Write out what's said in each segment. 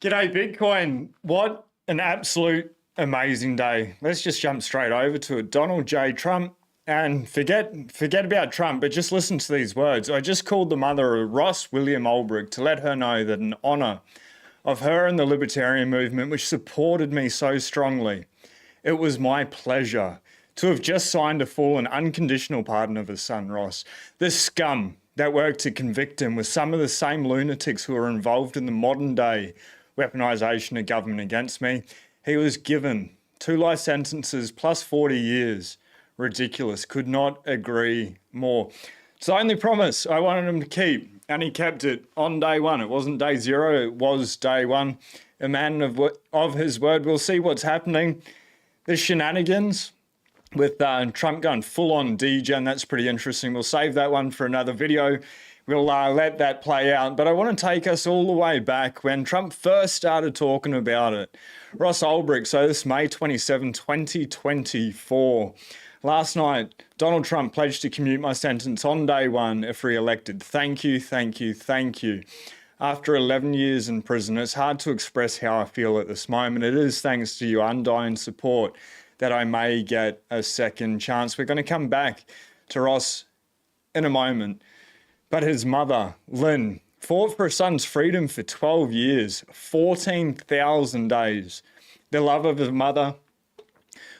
G'day, Bitcoin. What an absolute amazing day. Let's just jump straight over to it. Donald J. Trump, and forget about Trump, but just listen to these words. I just called the mother of Ross William Ulbricht to let her know that in honor of her and the libertarian movement, which supported me so strongly, it was my pleasure to have just signed a full and unconditional pardon of his son, Ross. The scum that worked to convict him was some of the same lunatics who are involved in the modern day weaponization of government against me. He was given 2 life sentences plus 40 years. Ridiculous. Could not agree more. It's the only promise I wanted him to keep, and he kept it on day one. It wasn't day 0, it was day 1. A man of his word. We'll see what's happening. The shenanigans with Trump going full-on degen, that's pretty interesting. We'll save that one for another video. We'll let that play out. But I want to take us all the way back when Trump first started talking about it. Ross Ulbricht, so this May 27, 2024. Last night, Donald Trump pledged to commute my sentence on day 1 if re-elected. Thank you, thank you, thank you. After 11 years in prison, it's hard to express how I feel at this moment. It is thanks to your undying support that I may get a second chance. We're going to come back to Ross in a moment. But his mother, Lynn, fought for her son's freedom for 12 years, 14,000 days. The love of his mother.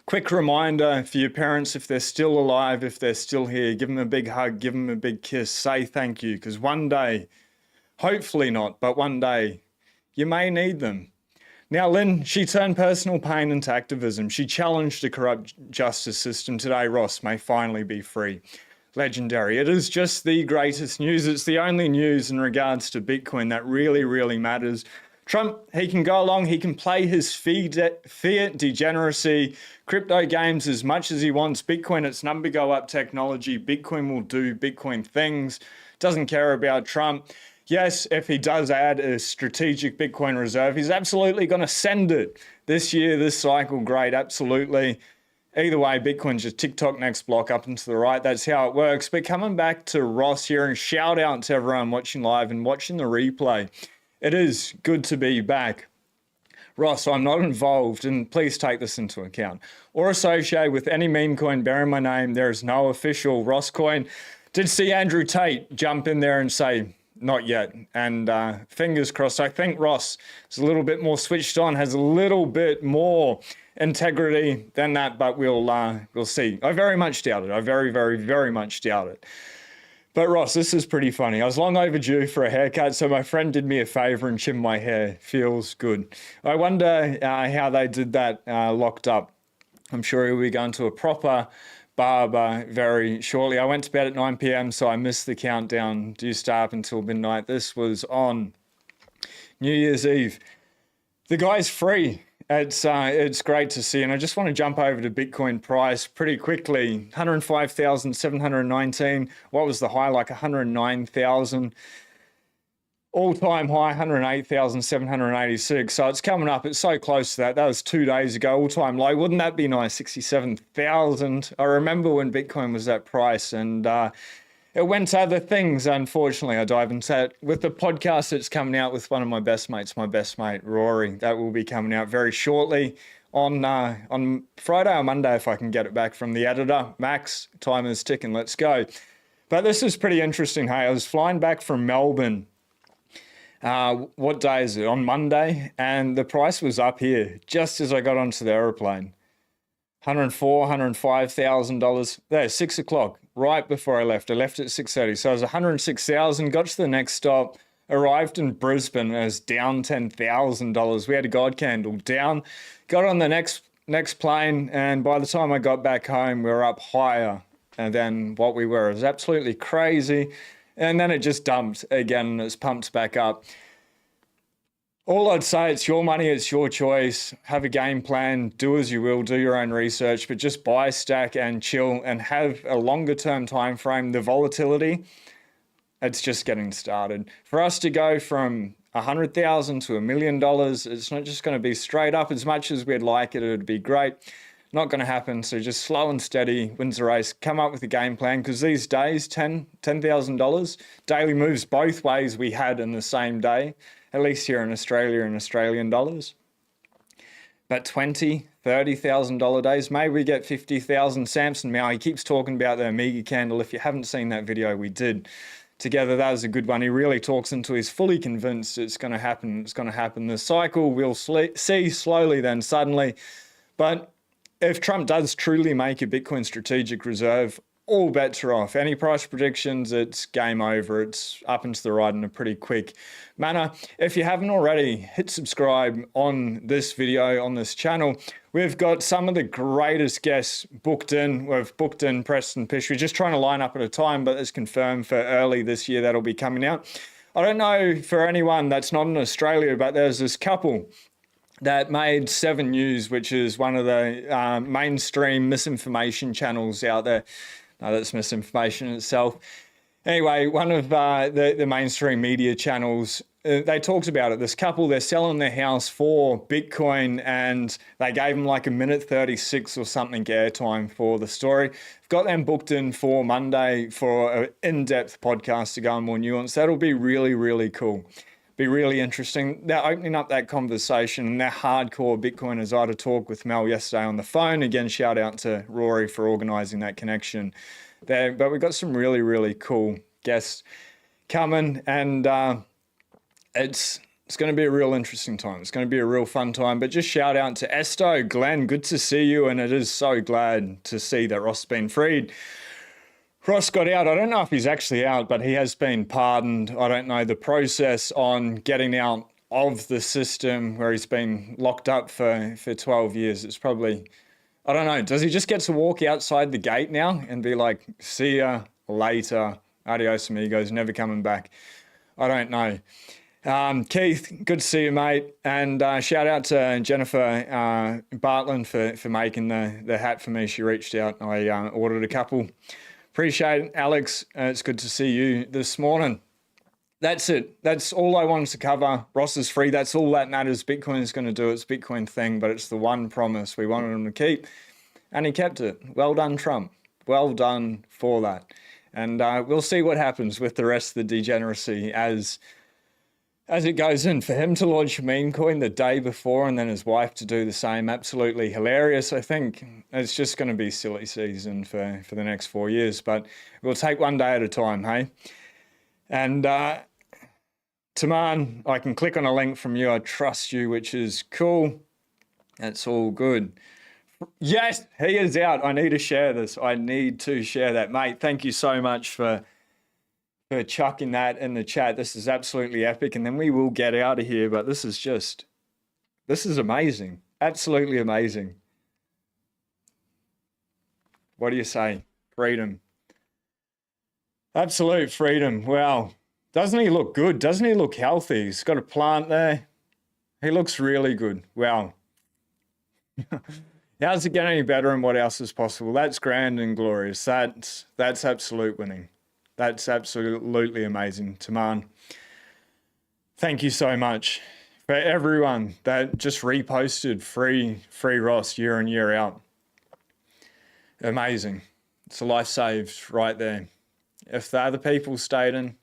Quick reminder for your parents, if they're still alive, if they're still here, give them a big hug, give them a big kiss, say thank you, because one day, hopefully not, but one day, you may need them. Now, Lynn, she turned personal pain into activism. She challenged the corrupt justice system. Today, Ross may finally be free. Legendary. It is just the greatest news. It's the only news in regards to Bitcoin that really, really matters. Trump, he can go along, he can play his fiat degeneracy, crypto games as much as he wants. Bitcoin, it's number go up technology. Bitcoin will do Bitcoin things. Doesn't care about Trump. Yes, if he does add a strategic Bitcoin reserve, he's absolutely going to send it this year, this cycle. Great, absolutely. Either way, Bitcoin's just TikTok next block up and to the right. That's how it works. But coming back to Ross here, and shout out to everyone watching live and watching the replay. It is good to be back. Ross, I'm not involved, and please take this into account, or associated with any meme coin bearing my name. There is no official Ross coin. Did see Andrew Tate jump in there and say, not yet. And fingers crossed. I think Ross is a little bit more switched on, has a little bit more integrity than that, but we'll see. I very much doubt it. I very, very, very much doubt it. But Ross, this is pretty funny. I was long overdue for a haircut, so my friend did me a favor and trimmed my hair. Feels good. I wonder how they did that locked up. I'm sure he'll be going to a proper barber very shortly. I went to bed at 9 p.m, so I missed the countdown. Do stay up until midnight. This was on New Year's Eve. The guy's free. It's great to see, and I just want to jump over to Bitcoin price pretty quickly. 105,719. What was the high? Like 109,000. All-time high, 108,786. So it's coming up. It's so close to that. That was 2 days ago. All-time low. Wouldn't that be nice? 67,000. I remember when Bitcoin was that price, and it went to other things, unfortunately. I dive into that with the podcast that's coming out with one of my best mates, my best mate, Rory. That will be coming out very shortly on Friday or Monday if I can get it back from the editor. Max, time is ticking. Let's go. But this is pretty interesting. Hey, I was flying back from Melbourne. What day is it? On Monday. And the price was up here just as I got onto the aeroplane. $104,000, $105,000. There, 6 o'clock, right before I left. I left at 6:30. So I was 106,000, got to the next stop, arrived in Brisbane as down $10,000. We had a God candle down, got on the next plane, and by the time I got back home, we were up higher than what we were. It was absolutely crazy. And then it just dumped again, and it's pumped back up. All I'd say, it's your money, it's your choice. Have a game plan, do as you will, do your own research, but just buy, stack, and chill, and have a longer term time frame. The volatility, it's just getting started. For us to go from 100,000 to $1 million, it's not just going to be straight up as much as we'd like it. It'd be great. Not going to happen. So just slow and steady wins the race. Come up with a game plan, because these days, $10,000 daily moves both ways we had in the same day, at least here in Australia in Australian dollars. But $20,000, $30,000 days, maybe we get 50,000. Samson Mow, he keeps talking about the Omega candle. If you haven't seen that video, we did together. That was a good one. He really talks into, he's fully convinced it's going to happen. It's going to happen. The cycle we'll see slowly, then suddenly. But if Trump does truly make a Bitcoin strategic reserve, all bets are off. Any price predictions, it's game over. It's up and to the right in a pretty quick manner. If you haven't already, hit subscribe on this video, on this channel. We've got some of the greatest guests booked in. We've booked in Preston Pysh. We're just trying to line up at a time, but it's confirmed for early this year that'll be coming out. I don't know for anyone that's not in Australia, but there's this couple that made 7 News, which is one of the mainstream misinformation channels out there. No, that's misinformation itself. Anyway, one of the mainstream media channels, they talked about it. This couple, they're selling their house for Bitcoin, and they gave them like 1:36 or something airtime for the story. I've got them booked in for Monday for an in-depth podcast to go on more nuance. That'll be really, really cool. Be really interesting. They're opening up that conversation, and they're hardcore Bitcoiners. I had a talk with Mel yesterday on the phone. Again, shout out to Rory for organizing that connection there. But we've got some really, really cool guests coming, and it's going to be a real interesting time. It's going to be a real fun time. But just shout out to Esto, Glenn, good to see you, and it is so glad to see that Ross has been freed. Ross got out. I don't know if he's actually out, but he has been pardoned. I don't know the process on getting out of the system where he's been locked up for 12 years. It's probably, I don't know. Does he just get to walk outside the gate now and be like, see ya later, adios amigos, never coming back? I don't know. Keith, good to see you, mate. And shout out to Jennifer Bartland for making the hat for me. She reached out. I ordered a couple. Appreciate it, Alex. It's good to see you this morning. That's it. That's all I wanted to cover. Ross is free. That's all that matters. Bitcoin is going to do its Bitcoin thing, but it's the one promise we wanted him to keep, and he kept it. Well done, Trump. Well done for that. And we'll see what happens with the rest of the degeneracy as it goes in. For him to launch a meme coin the day before and then his wife to do the same, absolutely hilarious. I think it's just going to be silly season for the next 4 years, but we'll take one day at a time, hey? And Taman, I can click on a link from you. I trust you, which is cool. That's all good. Yes, he is out. I need to share this. I need to share that. Mate, thank you so much for chucking that in the chat. This is absolutely epic, and then we will get out of here, but this is amazing. Absolutely amazing. What do you say? Freedom. Absolute freedom. Wow. Doesn't he look good? Doesn't he look healthy? He's got a plant there. He looks really good. Wow. How's it get any better, and what else is possible? That's grand and glorious. That's absolute winning. That's absolutely amazing. Taman, thank you so much for everyone that just reposted free Ross year in, year out. Amazing. It's a life saved right there. If the other people stayed in,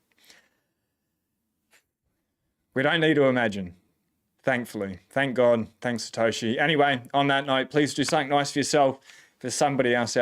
we don't need to imagine. Thankfully. Thank God. Thanks, Satoshi. Anyway, on that note, please do something nice for yourself, for somebody else out